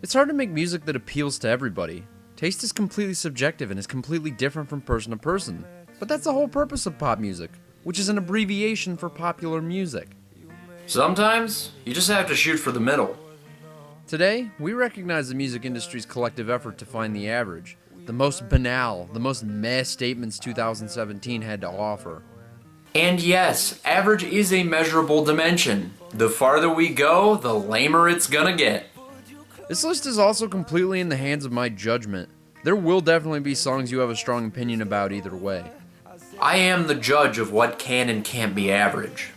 It's hard to make music that appeals to everybody. Taste is completely subjective and is completely different from person to person. But that's the whole purpose of pop music, which is an abbreviation for popular music. Sometimes, you just have to shoot for the middle. Today, we recognize the music industry's collective effort to find the average, the most banal, the most meh statements 2017 had to offer. And yes, average is a measurable dimension. The farther we go, the lamer it's gonna get. This list is also completely in the hands of my judgment. There will definitely be songs you have a strong opinion about either way. I am the judge of what can and can't be average.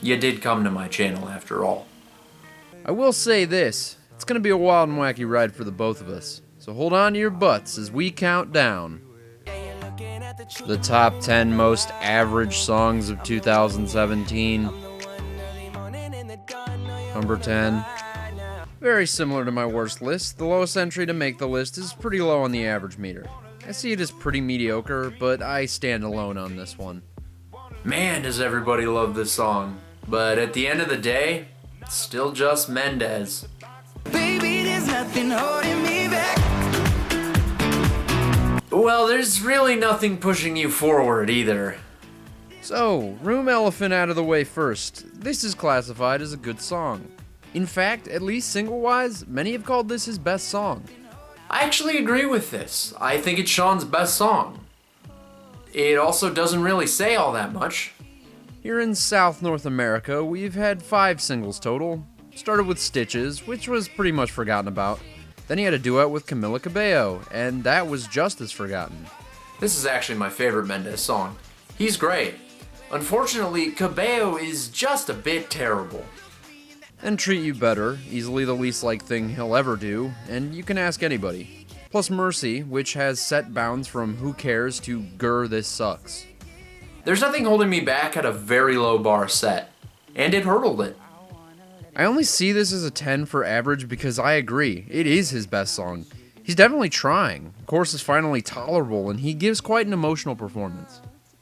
You did come to my channel after all. I will say this, it's going to be a wild and wacky ride for the both of us, so hold on to your butts as we count down the top 10 most average songs of 2017. Number 10. Very similar to my worst list, the lowest entry to make the list is pretty low on the average meter. I see it as pretty mediocre, but I stand alone on this one. Man, does everybody love this song. But at the end of the day, it's still just Mendes. Baby, there's nothing holding me back. Well, there's really nothing pushing you forward either. So, Room Elephant out of the way first. This is classified as a good song. In fact, at least single-wise, many have called this his best song. I actually agree with this. I think it's Shawn's best song. It also doesn't really say all that much. Here in South North America, we've had 5 singles total. Started with Stitches, which was pretty much forgotten about. Then he had a duet with Camila Cabello, and that was just as forgotten. This is actually my favorite Mendes song. He's great. Unfortunately, Cabello is just a bit terrible. And Treat You Better, easily the least liked thing he'll ever do, and you can ask anybody. Plus Mercy, which has set bounds from who cares to grr this sucks. There's nothing holding me back at a very low bar set, and it hurdled it. I only see this as a 10 for average because I agree, it is his best song. He's definitely trying, the chorus is finally tolerable, and he gives quite an emotional performance.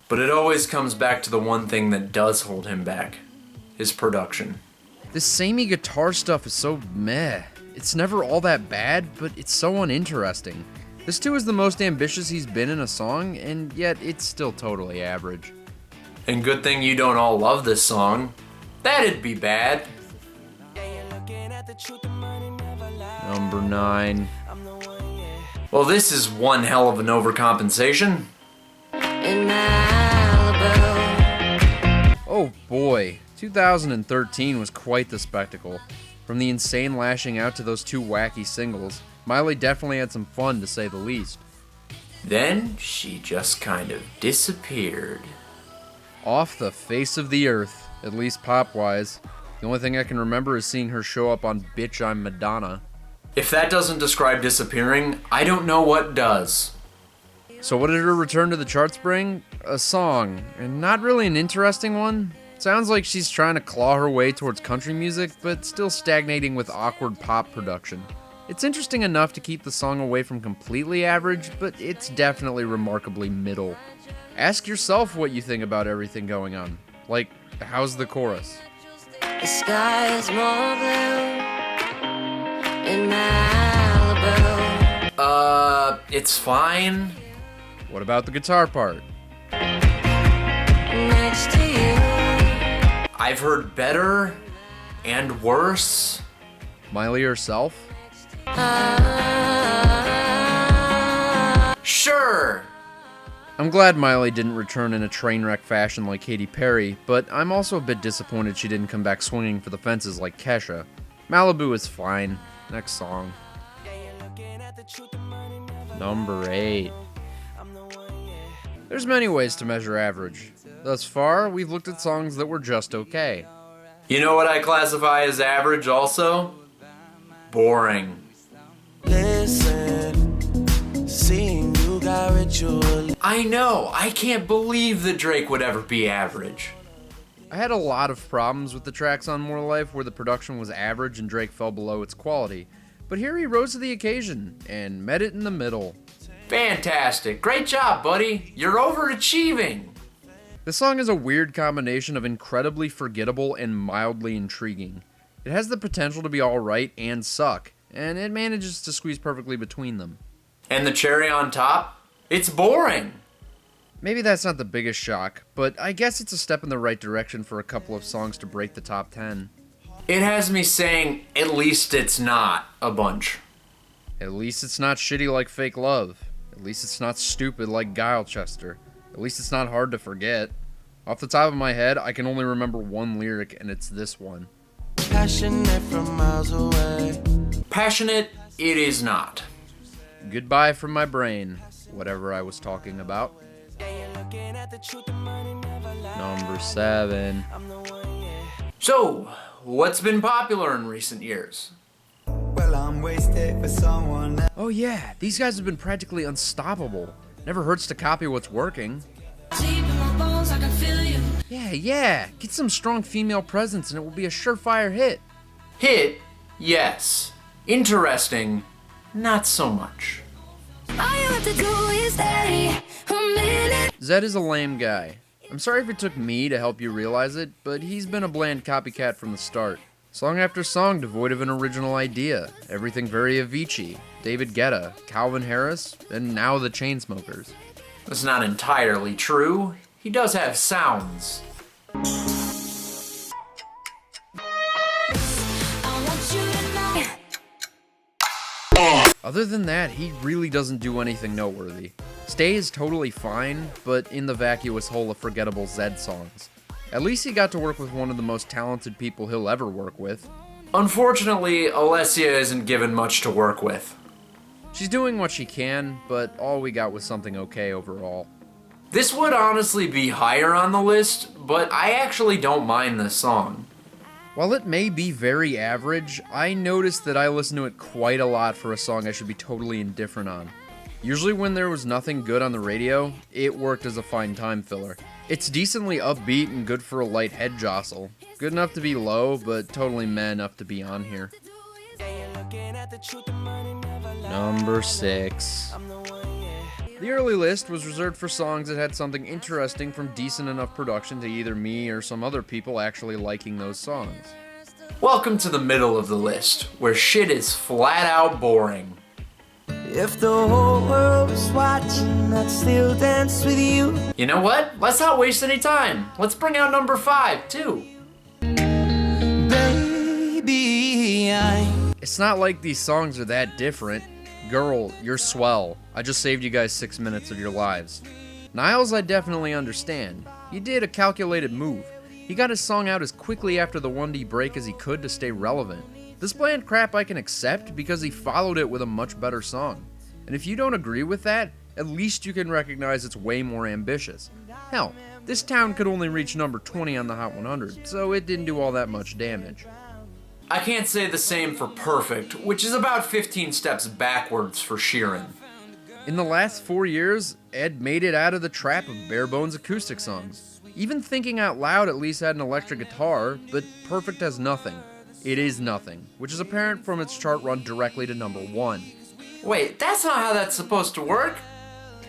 But it always comes back to the one thing that does hold him back, his production. This samey guitar stuff is so meh. It's never all that bad, but it's so uninteresting. This too is the most ambitious he's been in a song, and yet it's still totally average. And good thing you don't all love this song. That'd be bad. Number 9. Well, this is one hell of an overcompensation. Oh boy, 2013 was quite the spectacle. From the insane lashing out to those 2 wacky singles, Miley definitely had some fun to say the least. Then she just kind of disappeared. Off the face of the earth, at least pop-wise. The only thing I can remember is seeing her show up on Bitch I'm Madonna. If that doesn't describe disappearing, I don't know what does. So what did her return to the charts bring? A song, and not really an interesting one. Sounds like she's trying to claw her way towards country music, but still stagnating with awkward pop production. It's interesting enough to keep the song away from completely average, but it's definitely remarkably middle. Ask yourself what you think about everything going on. Like, how's the chorus? The sky is more blue in Malibu. It's fine. What about the guitar part? Next to you. I've heard better and worse. Miley herself? Sure. I'm glad Miley didn't return in a train wreck fashion like Katy Perry, but I'm also a bit disappointed she didn't come back swinging for the fences like Kesha. Malibu is fine. Next song. Number 8. There's many ways to measure average. Thus far, we've looked at songs that were just okay. You know what I classify as average also? Boring. Listen, seeing you got ritual. I know, I can't believe that Drake would ever be average. I had a lot of problems with the tracks on More Life where the production was average and Drake fell below its quality. But here he rose to the occasion and met it in the middle. Fantastic. Great job, buddy. You're overachieving. This song is a weird combination of incredibly forgettable and mildly intriguing. It has the potential to be alright and suck, and it manages to squeeze perfectly between them. And the cherry on top? It's boring. Maybe that's not the biggest shock, but I guess it's a step in the right direction for a couple of songs to break the top 10. It has me saying, at least it's not, a bunch. At least it's not shitty like Fake Love. At least it's not stupid like Guilechester. At least it's not hard to forget. Off the top of my head, I can only remember one lyric, and it's this one. Passionate from miles away. Passionate, it is not. Goodbye from my brain, whatever I was talking about. Number 7. So, what's been popular in recent years? Well, I'm wasted for someone else. Oh yeah, these guys have been practically unstoppable. Never hurts to copy what's working. Yeah, get some strong female presence and it will be a surefire hit. Hit, yes. Interesting, not so much. Zedd is a lame guy. I'm sorry if it took me to help you realize it, but he's been a bland copycat from the start. Song after song devoid of an original idea. Everything very Avicii, David Guetta, Calvin Harris, and now the Chainsmokers. That's not entirely true. He does have sounds. Other than that, he really doesn't do anything noteworthy. Stay is totally fine, but in the vacuous hole of forgettable Zedd songs. At least he got to work with one of the most talented people he'll ever work with. Unfortunately, Alessia isn't given much to work with. She's doing what she can, but all we got was something okay overall. This would honestly be higher on the list, but I actually don't mind this song. While it may be very average, I noticed that I listen to it quite a lot for a song I should be totally indifferent on. Usually when there was nothing good on the radio, it worked as a fine time filler. It's decently upbeat and good for a light head jostle. Good enough to be low, but totally meh enough to be on here. Number 6. The early list was reserved for songs that had something interesting from decent enough production to either me or some other people actually liking those songs. Welcome to the middle of the list, where shit is flat out boring. If the whole world was watching, I'd still dance with you. You know what? Let's not waste any time. Let's bring out number 5, too. Baby, It's not like these songs are that different. Girl, you're swell. I just saved you guys 6 minutes of your lives. Niles, I definitely understand. He did a calculated move. He got his song out as quickly after the 1D break as he could to stay relevant. This bland crap I can accept because he followed it with a much better song. And if you don't agree with that, at least you can recognize it's way more ambitious. Hell, this town could only reach number 20 on the Hot 100, so it didn't do all that much damage. I can't say the same for Perfect, which is about 15 steps backwards for Sheeran. In the last 4 years, Ed made it out of the trap of bare-bones acoustic songs. Even Thinking Out Loud at least had an electric guitar, but Perfect has nothing. It is nothing, which is apparent from its chart run directly to number 1. Wait, that's not how that's supposed to work.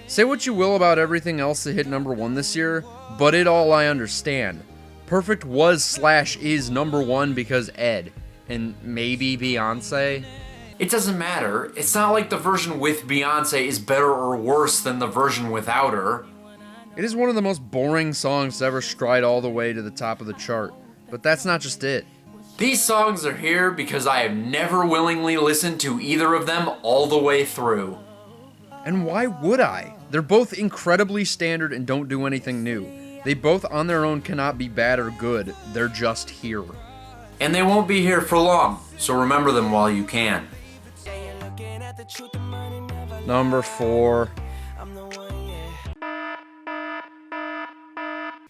Say what you will about everything else that hit number 1 this year, but it all I understand. Perfect was/is number 1 because Ed, and maybe Beyonce. It doesn't matter. It's not like the version with Beyonce is better or worse than the version without her. It is one of the most boring songs to ever stride all the way to the top of the chart, but that's not just it. These songs are here because I have never willingly listened to either of them all the way through. And why would I? They're both incredibly standard and don't do anything new. They both on their own cannot be bad or good, they're just here. And they won't be here for long, so remember them while you can. Number 4.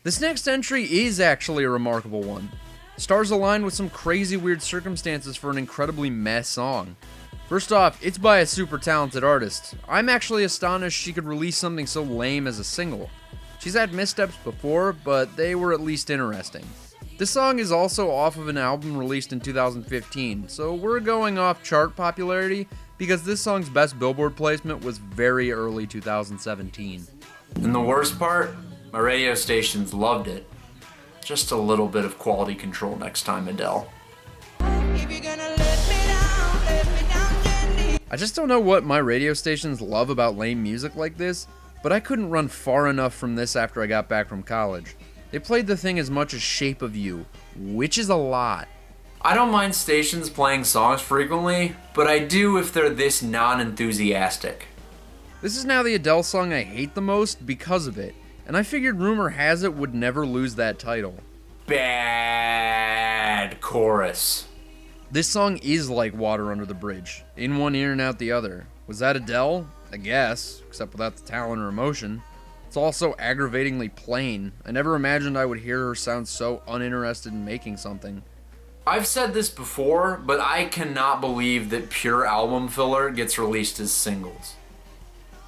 This next entry is actually a remarkable one. Stars aligned with some crazy weird circumstances for an incredibly meh song. First off, it's by a super talented artist. I'm actually astonished she could release something so lame as a single. She's had missteps before, but they were at least interesting. This song is also off of an album released in 2015, so we're going off chart popularity because this song's best Billboard placement was very early 2017. And the worst part? My radio stations loved it. Just a little bit of quality control next time, Adele. if you're gonna let me down, I just don't know what my radio stations love about lame music like this, but I couldn't run far enough from this after I got back from college. They played the thing as much as Shape of You, which is a lot. I don't mind stations playing songs frequently, but I do if they're this non-enthusiastic. This is now the Adele song I hate the most because of it, and I figured rumor has it would never lose that title. Bad chorus. This song is like water under the bridge, in one ear and out the other. Was that Adele? I guess, except without the talent or emotion. It's also aggravatingly plain. I never imagined I would hear her sound so uninterested in making something. I've said this before, but I cannot believe that pure album filler gets released as singles.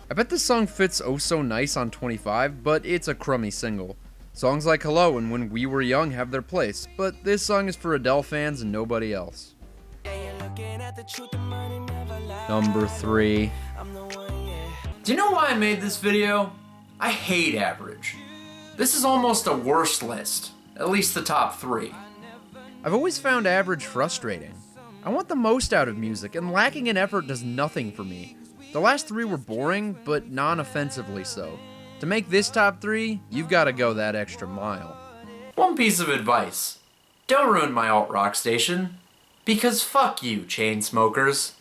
I bet this song fits oh so nice on 25, but it's a crummy single. Songs like Hello and When We Were Young have their place, but this song is for Adele fans and nobody else. Number 3. Do you know why I made this video? I hate average. This is almost a worst list, at least the top 3. I've always found average frustrating. I want the most out of music, and lacking in effort does nothing for me. The last 3 were boring, but non-offensively so. To make this top 3, you've got to go that extra mile. One piece of advice. Don't ruin my alt-rock station. Because fuck you, Chainsmokers.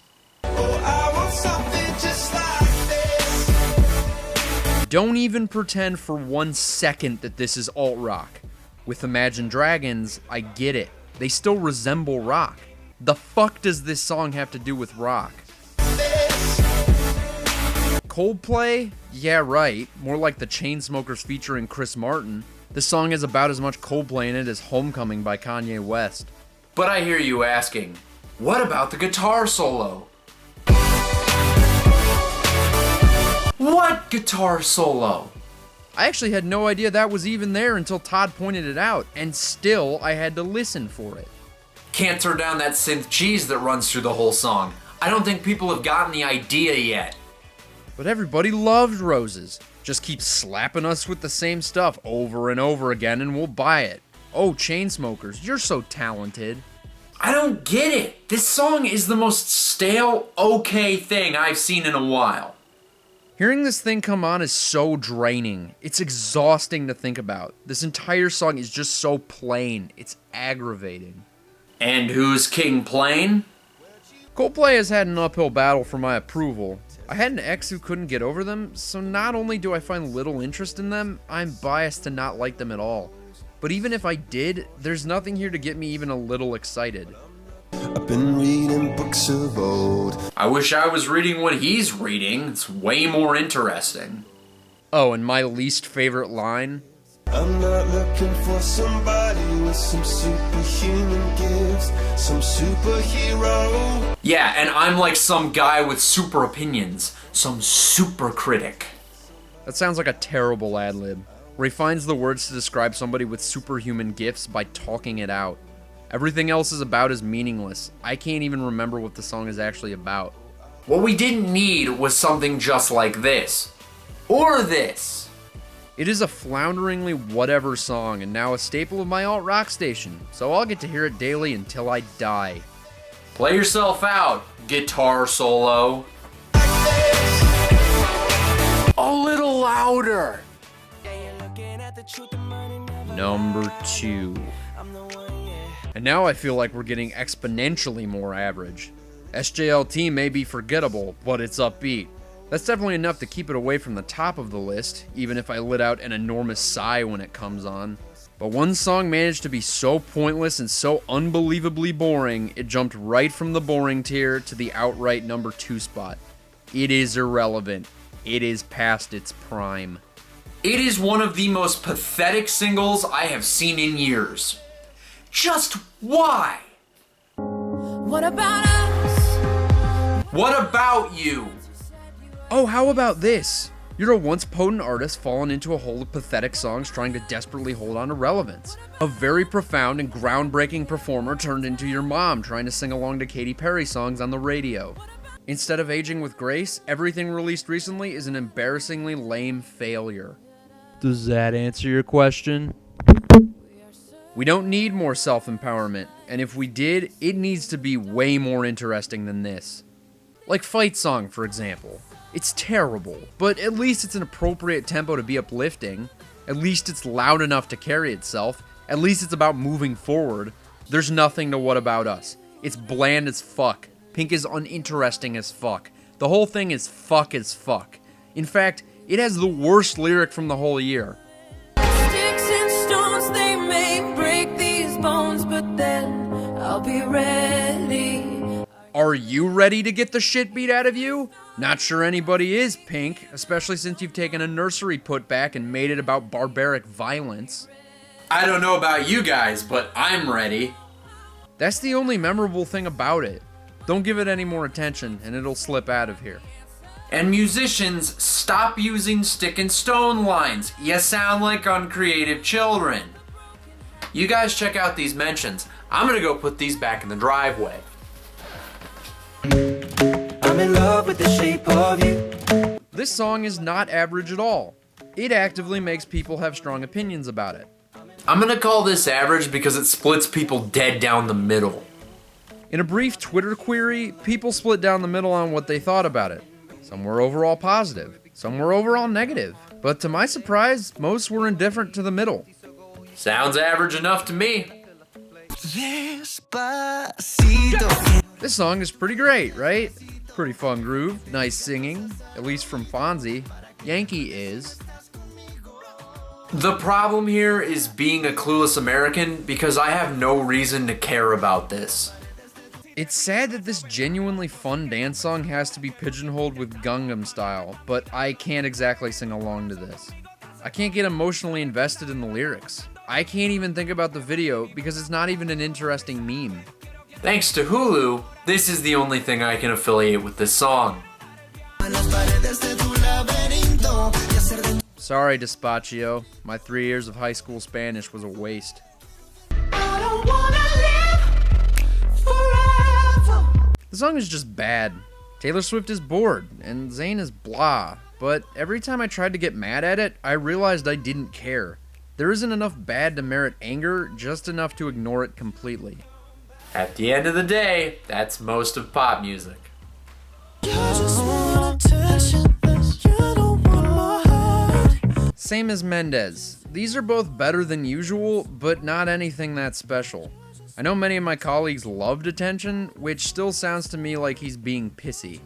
Don't even pretend for 1 second that this is alt-rock. With Imagine Dragons, I get it. They still resemble rock. The fuck does this song have to do with rock? Coldplay? Yeah, right. More like the Chainsmokers featuring Chris Martin. This song has about as much Coldplay in it as Homecoming by Kanye West. But I hear you asking, what about the guitar solo? What guitar solo? I actually had no idea that was even there until Todd pointed it out, and still I had to listen for it. Can't turn down that synth cheese that runs through the whole song. I don't think people have gotten the idea yet. But everybody loved Roses. Just keep slapping us with the same stuff over and over again and we'll buy it. Oh, Chainsmokers, you're so talented. I don't get it. This song is the most stale, okay thing I've seen in a while. Hearing this thing come on is so draining. It's exhausting to think about. This entire song is just so plain. It's aggravating. And who's King Plain? Coldplay has had an uphill battle for my approval. I had an ex who couldn't get over them, so not only do I find little interest in them, I'm biased to not like them at all. But even if I did, there's nothing here to get me even a little excited. I've been reading books of old. I wish I was reading what he's reading. It's way more interesting. Oh, and my least favorite line? I'm not looking for somebody with some superhuman gifts, some superhero. Yeah, and I'm like some guy with super opinions, some super critic. That sounds like a terrible ad-lib, where he finds the words to describe somebody with superhuman gifts by talking it out. Everything else is about is meaningless. I can't even remember what the song is actually about. What we didn't need was something just like this. Or this. It is a flounderingly whatever song, and now a staple of my alt-rock station, so I'll get to hear it daily until I die. Play yourself out, guitar solo. A little louder. Number 2. And now I feel like we're getting exponentially more average. SJLT may be forgettable, but it's upbeat. That's definitely enough to keep it away from the top of the list, even if I let out an enormous sigh when it comes on. But one song managed to be so pointless and so unbelievably boring, it jumped right from the boring tier to the outright number 2 spot. It is irrelevant. It is past its prime. It is one of the most pathetic singles I have seen in years. Just why? What about us? What about you? Oh, how about this? You're a once potent artist fallen into a hole of pathetic songs trying to desperately hold on to relevance. A very profound and groundbreaking performer turned into your mom trying to sing along to Katy Perry songs on the radio. Instead of aging with grace, everything released recently is an embarrassingly lame failure. Does that answer your question? We don't need more self-empowerment, and if we did, it needs to be way more interesting than this. Like Fight Song, for example. It's terrible, but at least it's an appropriate tempo to be uplifting. At least it's loud enough to carry itself. At least it's about moving forward. There's nothing to What About Us. It's bland as fuck. Pink is uninteresting as fuck. The whole thing is fuck as fuck. In fact, it has the worst lyric from the whole year. Sticks and stones, they may break these bones, but then I'll be ready. Are you ready to get the shit beat out of you? Not sure anybody is, Pink, especially since you've taken a nursery putback and made it about barbaric violence. I don't know about you guys, but I'm ready. That's the only memorable thing about it. Don't give it any more attention and it'll slip out of here. And musicians, stop using stick and stone lines. You sound like uncreative children. You guys check out these mentions. I'm gonna go put these back in the driveway. I'm in love with the shape of you. This song is not average at all. It actively makes people have strong opinions about it. I'm gonna call this average because it splits people dead down the middle. In a brief Twitter query, people split down the middle on what they thought about it. Some were overall positive, some were overall negative, but to my surprise, most were indifferent to the middle. Sounds average enough to me. This song is pretty great, right? Pretty fun groove, nice singing, at least from Fonzie. Yankee is. The problem here is being a clueless American because I have no reason to care about this. It's sad that this genuinely fun dance song has to be pigeonholed with Gangnam Style, but I can't exactly sing along to this. I can't get emotionally invested in the lyrics. I can't even think about the video because it's not even an interesting meme. Thanks to Hulu, this is the only thing I can affiliate with this song. Sorry, Despacio. My 3 years of high school Spanish was a waste. I don't wanna live forever. The song is just bad. Taylor Swift is bored, and Zayn is blah. But every time I tried to get mad at it, I realized I didn't care. There isn't enough bad to merit anger, just enough to ignore it completely. At the end of the day, that's most of pop music. Same as Mendes. These are both better than usual, but not anything that special. I know many of my colleagues loved Attention, which still sounds to me like he's being pissy.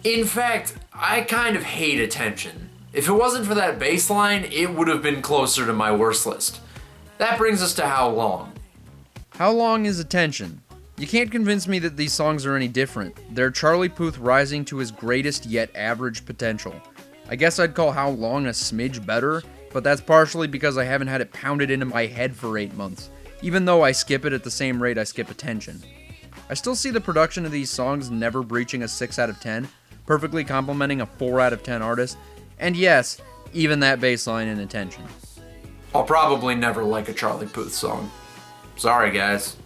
In fact, I kind of hate Attention. If it wasn't for that bass line, it would have been closer to my worst list. That brings us to How Long. How Long is Attention? You can't convince me that these songs are any different. They're Charlie Puth rising to his greatest yet average potential. I guess I'd call How Long a smidge better, but that's partially because I haven't had it pounded into my head for 8 months, even though I skip it at the same rate I skip Attention. I still see the production of these songs never breaching a 6 out of 10, perfectly complementing a 4 out of 10 artist, and yes, even that bass line in Attention. I'll probably never like a Charlie Puth song. Sorry, guys.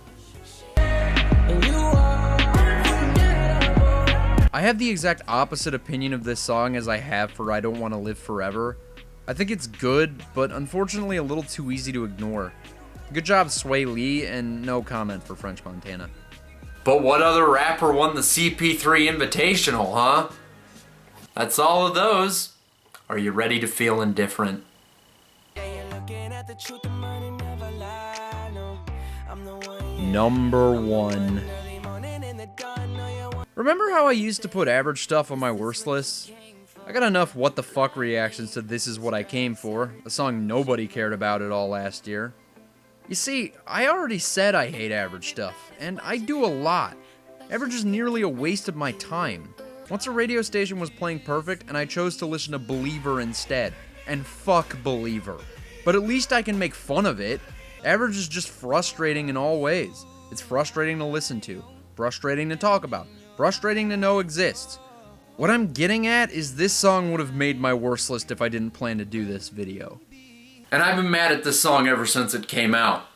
I have the exact opposite opinion of this song as I have for I Don't Want to Live Forever. I think it's good, but unfortunately a little too easy to ignore. Good job, Sway Lee, and no comment for French Montana. But what other rapper won the CP3 Invitational, huh? That's all of those. Are you ready to feel indifferent? Number 1. Remember how I used to put average stuff on my worst lists? I got enough what the fuck reactions to This Is What I Came For, a song nobody cared about at all last year. You see, I already said I hate average stuff, and I do a lot. Average is nearly a waste of my time. Once a radio station was playing Perfect, and I chose to listen to Believer instead. And fuck Believer. But at least I can make fun of it. Average is just frustrating in all ways. It's frustrating to listen to, frustrating to talk about, frustrating to know exists. What I'm getting at is this song would have made my worst list if I didn't plan to do this video. And I've been mad at this song ever since it came out.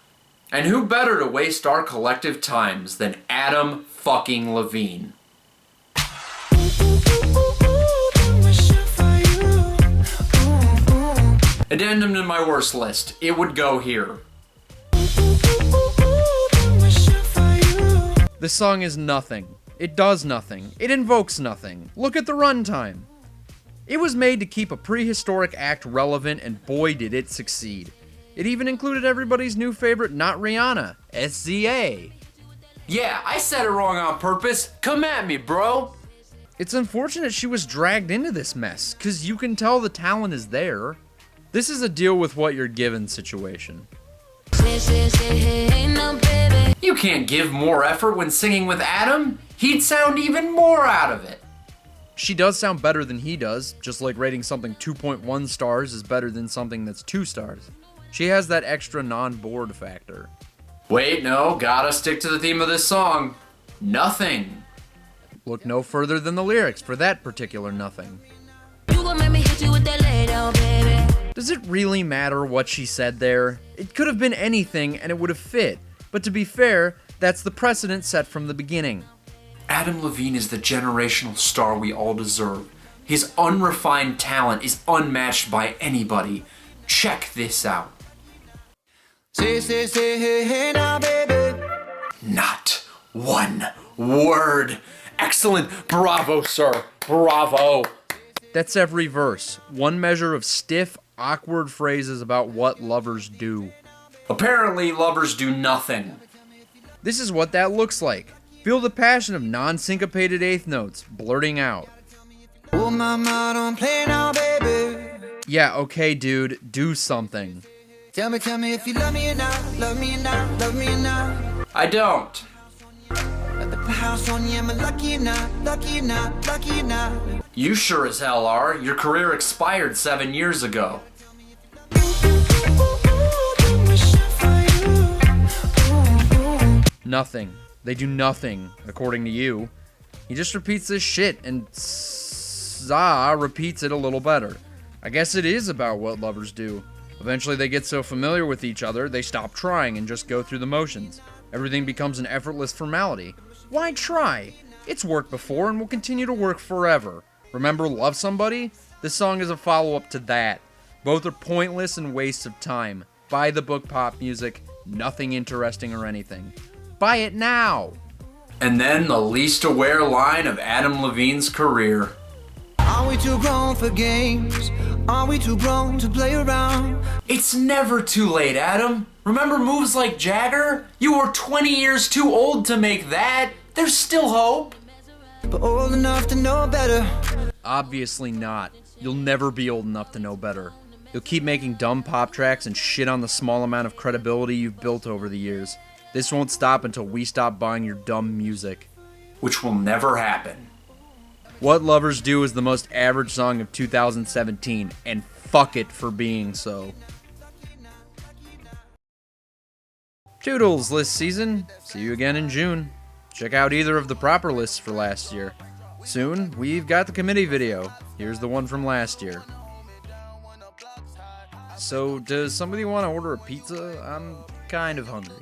And who better to waste our collective times than Adam fucking Levine? Addendum to my worst list. It would go here. This song is nothing. It does nothing. It invokes nothing. Look at the runtime. It was made to keep a prehistoric act relevant, and boy did it succeed. It even included everybody's new favorite, not Rihanna, SZA. Yeah, I said it wrong on purpose. Come at me, bro. It's unfortunate she was dragged into this mess, cause you can tell the talent is there. This is a deal with what you're given situation. You can't give more effort when singing with Adam. He'd sound even more out of it. She does sound better than he does, just like rating something 2.1 stars is better than something that's 2 stars. She has that extra non-bored factor. Wait, no, gotta stick to the theme of this song. Nothing. Look no further than the lyrics for that particular nothing. Does it really matter what she said there? It could have been anything and it would have fit. But to be fair, that's the precedent set from the beginning. Adam Levine is the generational star we all deserve. His unrefined talent is unmatched by anybody. Check this out. Say, hey, now, baby. Not one word. Excellent. Bravo, sir. Bravo. That's every verse. One measure of stiff, awkward phrases about what lovers do. Apparently, lovers do nothing. This is what that looks like. Feel the passion of non-syncopated eighth notes, blurting out. Oh, mama, don't play now, baby. Yeah, okay, dude, do something. Tell me if you love me or not, love me or not, love me or not. I don't. At the house on you, am I lucky or not, lucky or not, lucky or not? You sure as hell are. Your career expired 7 years ago. Nothing. They do nothing, according to you. He just repeats this shit, and Za repeats it a little better. I guess it is about what lovers do. Eventually they get so familiar with each other, they stop trying and just go through the motions. Everything becomes an effortless formality. Why try? It's worked before and will continue to work forever. Remember Love Somebody? This song is a follow-up to that. Both are pointless and wastes of time. Buy the book pop music, nothing interesting or anything. Buy it now! And then the least aware line of Adam Levine's career. Are we too grown for games? Are we too grown to play around? It's never too late, Adam. Remember moves like Jagger? You were 20 years too old to make that. There's still hope. But old enough to know better. Obviously not. You'll never be old enough to know better. You'll keep making dumb pop tracks and shit on the small amount of credibility you've built over the years. This won't stop until we stop buying your dumb music. Which will never happen. What Lovers Do is the most average song of 2017, and fuck it for being so. Toodles this season. See you again in June. Check out either of the proper lists for last year. Soon, we've got the committee video. Here's the one from last year. So, does somebody want to order a pizza? I'm kind of hungry.